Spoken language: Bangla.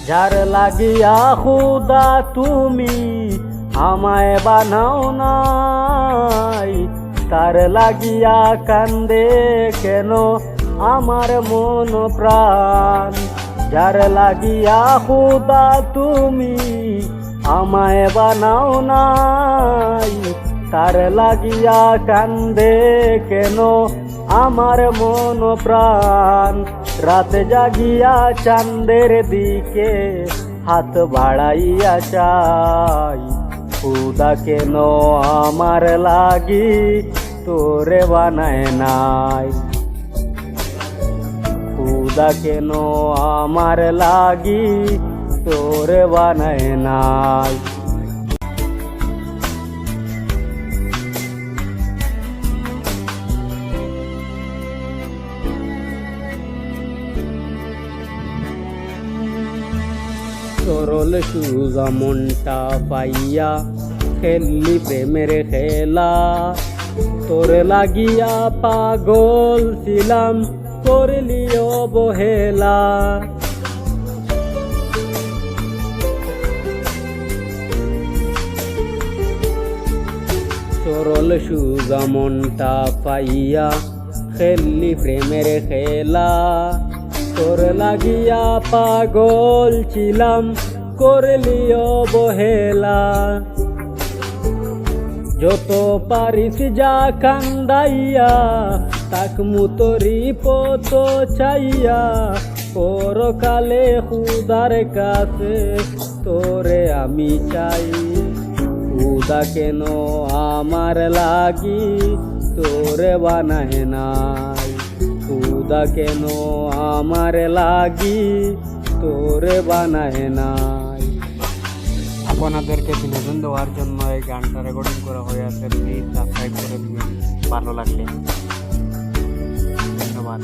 যার লাগিয়া খুদা তুমি আমায় বানাও নাই, তার লাগিয়া কান্দে কেন আমার মন প্রাণ। যার লাগিয়া খুদা তুমি আমায় বানাও নাই, তার লাগিয়া কান্দে কেন আমার মন প্রাণ। রাত জাগিয়া চাঁদের দিকে হাত বাড়াইয়া চাই, খুদা কেন আমার লাগি তোরে বানায় নাই। খুদা কেন আমার লাগি তোরে বানায় নাই। সরল সুজা মনটা পাইয়া খেললি প্রেমের খেলা, তোর লাগিয়া পাগল ছিলাম করলি অবহেলা। সরল সুজা মনটা পাইয়া খেললি প্রেমের খেলা, তোর লাগিয়া পাগল ছিলাম করলি অবহেলা। যত পারিস যা কান্দাইয়া তাকমু তোরি পত চাইয়া, পরকালে খুদার কাছে তোরে আমি চাই। খুদা কেন আমার লাগি তোরে বানায় নাই, খুদা কেন আমার লাগি তোরে বানায় নাই। আপনাদেরকে বিনোদন দেওয়ার জন্য এই গানটা রেকর্ডিং করা হয়ে আছে। প্লিজ সাবস্ক্রাইব করে দিবেন ভালো লাগলে। ধন্যবাদ।